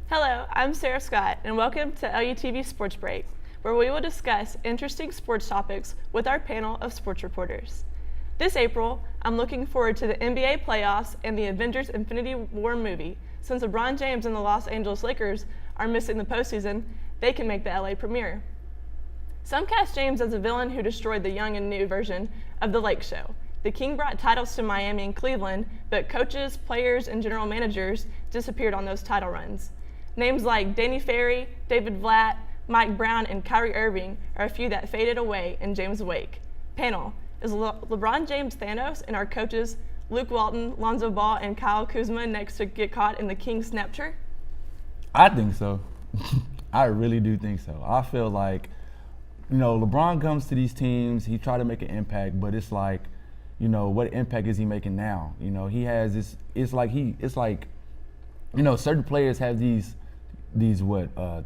Hello, I'm Sarah Scott, and welcome to LUTV Sports Break, where we will discuss interesting sports topics with our panel of sports reporters. This April, I'm looking forward to the NBA playoffs and the Avengers Infinity War movie. Since LeBron James and the Los Angeles Lakers are missing the postseason, they can make the LA premiere. Some cast James as a villain who destroyed the young and new version of The Lake Show. The King brought titles to Miami and Cleveland, but coaches, players, and general managers disappeared on those title runs. Names like Danny Ferry, David Blatt, Mike Brown, and Kyrie Irving are a few that faded away in James' wake. Panel, is LeBron James Thanos and our coaches Luke Walton, Lonzo Ball, and Kyle Kuzma next to get caught in the King's snapture? I think so. I really do think so. I feel like, LeBron comes to these teams, he try to make an impact, but it's like, what impact is he making now? He has this, certain players have these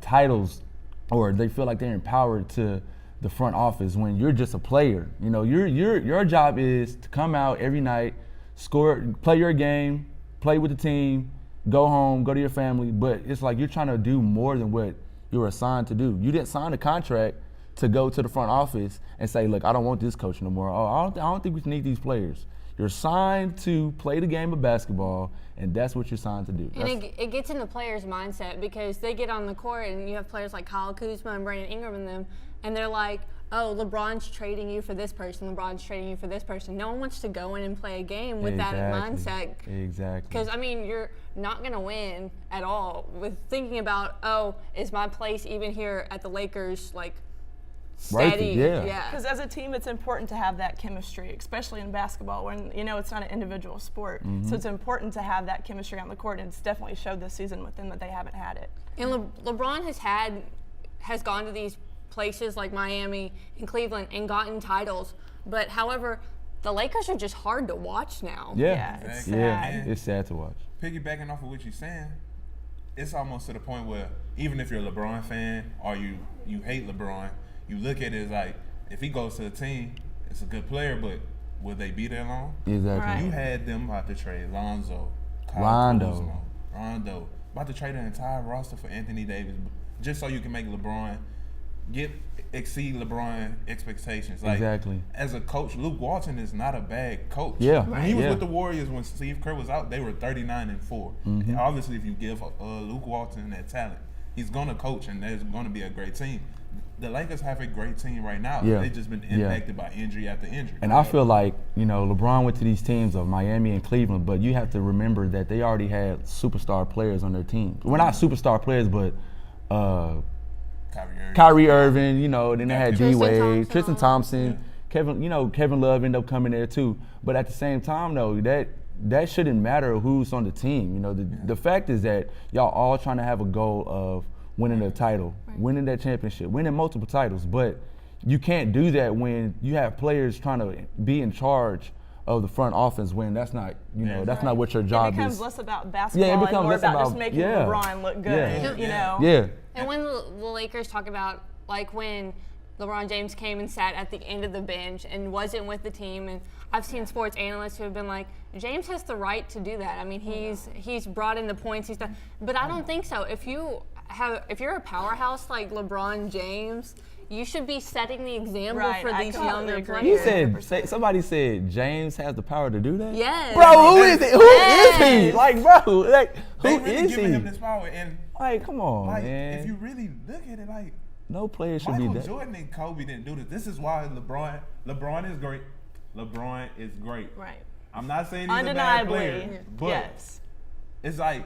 titles, or they feel like they're empowered to the front office when you're just a player. Your job is to come out every night, score, play your game, play with the team, go home, go to your family, but it's like you're trying to do more than what you're assigned to do. You didn't sign a contract to go to the front office and say, look, I don't want this coach no more. Oh, I don't think we need these players. You're signed to play the game of basketball, and that's what you're signed to do. And it gets in the players' mindset because they get on the court and you have players like Kyle Kuzma and Brandon Ingram in them, and they're like, oh, LeBron's trading you for this person, LeBron's trading you for this person. No one wants to go in and play a game with that mindset. Exactly. Because, you're not going to win at all with thinking about, oh, is my place even here at the Lakers, steady? Right, yeah. Because as a team, it's important to have that chemistry, especially in basketball when, it's not an individual sport. Mm-hmm. So it's important to have that chemistry on the court, and it's definitely showed this season with them that they haven't had it. And LeBron has gone to these places like Miami and Cleveland and gotten titles. But, however, the Lakers are just hard to watch now. Yeah, it's sad. It's sad to watch. Piggybacking off of what you're saying, it's almost to the point where even if you're a LeBron fan or you hate LeBron, you look at it as like, if he goes to the team, it's a good player, but will they be there long? Exactly. Right. You had them about to trade Lonzo, Rondo, about to trade an entire roster for Anthony Davis, just so you can make LeBron exceed LeBron expectations. Exactly. As a coach, Luke Walton is not a bad coach. Yeah. When he was with the Warriors, when Steve Kerr was out, they were 39-4. Mm-hmm. And obviously, if you give Luke Walton that talent, he's gonna coach, and there's gonna be a great team. The Lakers have a great team right now. Yeah. They've just been impacted by injury after injury. And I feel like, LeBron went to these teams of Miami and Cleveland, but you have to remember that they already had superstar players on their team. Well, not superstar players, but Kyrie Irving, then they had D-Wade, Tristan Thompson, Kevin Love ended up coming there too. But at the same time, though, that shouldn't matter who's on the team. The fact is that y'all all trying to have a goal of winning a title, winning that championship, winning multiple titles. But you can't do that when you have players trying to be in charge of the front office when that's not, that's not what your job is. It becomes less about basketball and more about just making LeBron look good, Yeah. And when the Lakers talk about, when LeBron James came and sat at the end of the bench and wasn't with the team, and I've seen sports analysts who have been like, James has the right to do that. He's brought in the points, he's done, but I don't think so. If you're a powerhouse like LeBron James, you should be setting the example for these younger players. Somebody said James has the power to do that? Yes. Bro, who is it? Who is he? They really giving him this power, and come on, man. If you really look at it, no player should be that. Michael Jordan and Kobe didn't do this. This is why LeBron is great. LeBron is great. Right. I'm not saying he's a bad player, but yes. It's like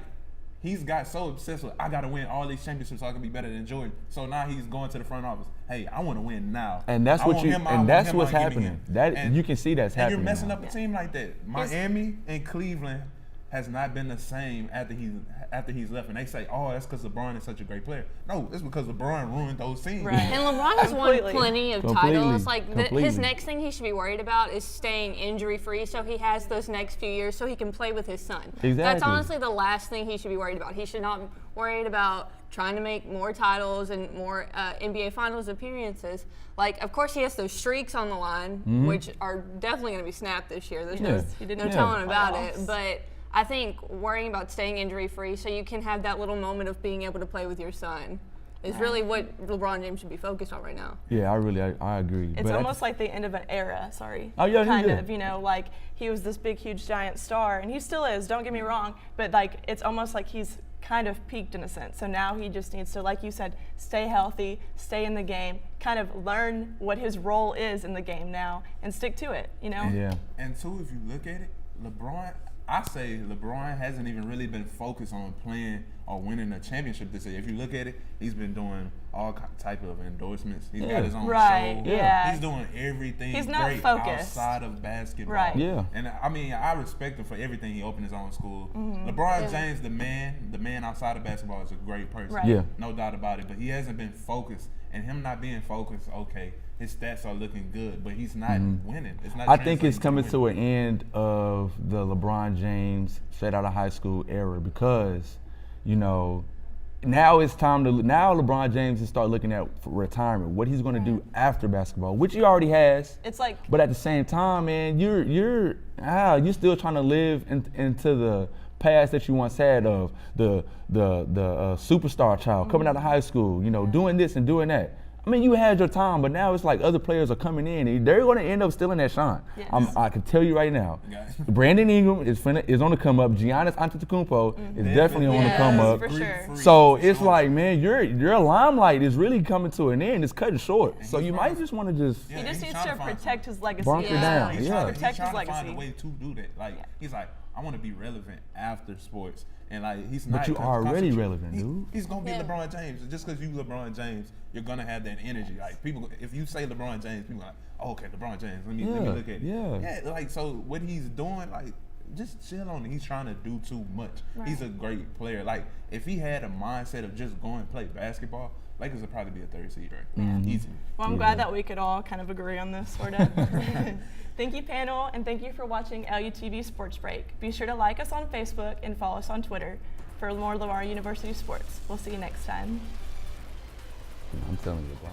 he's got so obsessed with, I got to win all these championships so I can be better than Jordan. So now he's going to the front office. Hey, I want to win now. And that's what's happening. You can see that's happening. And you're messing up a team like that. Miami and Cleveland has not been the same after he's left, and they say, oh, that's because LeBron is such a great player. No, it's because LeBron ruined those teams. Right. And LeBron has won plenty of titles. His next thing he should be worried about is staying injury-free so he has those next few years so he can play with his son. Exactly. That's honestly the last thing he should be worried about. He should not be worried about trying to make more titles and more NBA Finals appearances. Of course, he has those streaks on the line, which are definitely going to be snapped this year. There's no telling about it. But I think worrying about staying injury free so you can have that little moment of being able to play with your son is really what LeBron James should be focused on right now. Yeah, I agree. It's almost like the end of an era, Oh, yeah, kind yeah. of, you know, like he was this big, huge, giant star, and he still is, don't get me wrong, but like it's almost like he's kind of peaked in a sense. So now he just needs to, like you said, stay healthy, stay in the game, kind of learn what his role is in the game now and stick to it, you know? Yeah. And two, if you look at it, I say LeBron hasn't even really been focused on playing or winning a championship this year. If you look at it, he's been doing all type of endorsements. He's got his own Right, show. yeah. He's doing everything He's not great focused. outside of basketball. Right. Yeah. And I mean, I respect him for everything. He opened his own school. LeBron James, the man outside of basketball, is a great person. Right. Yeah. No doubt about it. But he hasn't been focused. And him not being focused, okay, his stats are looking good, but he's not winning. It's not. I think it's coming translating to an end of the LeBron James straight out of high school era because, you know, now it's time to. Now LeBron James is start looking at retirement, what he's going to do after basketball, which he already has. It's like, But at the same time, man, you're still trying to live into the past that you once had of the superstar child coming out of high school, you know, doing this and doing that. I mean, you had your time, but now it's like other players are coming in and they're going to end up stealing that shine. Yes. I can tell you right now. Yeah. Brandon Ingram is on the come up. Giannis Antetokounmpo is definitely on the come up. for sure. So it's like, man, your limelight is really coming to an end. It's cutting short. So you might just want to just. Yeah, he just he's needs trying to find protect his legacy. Bunker down. He's Yeah. trying to Protect his find legacy. a way to do that. Like he's like, I want to be relevant after sports, and like he's But not. you already concentrate- relevant, dude. He's gonna be Yeah. LeBron James. Just because you LeBron James, you're gonna have that energy. Like people, if you say LeBron James, people are like, oh, okay, LeBron James. Let me look at it. Yeah. Like so, what he's doing, like. Just chill on it. He's trying to do too much. Right. He's a great player. Like if he had a mindset of just going and play basketball, Lakers would probably be a third seed, right? Easy. Well, I'm glad that we could all kind of agree on this, sort of. Thank you, panel, and thank you for watching LUTV Sports Break. Be sure to like us on Facebook and follow us on Twitter for more Lamar University sports. We'll see you next time. I'm telling you, LeBron.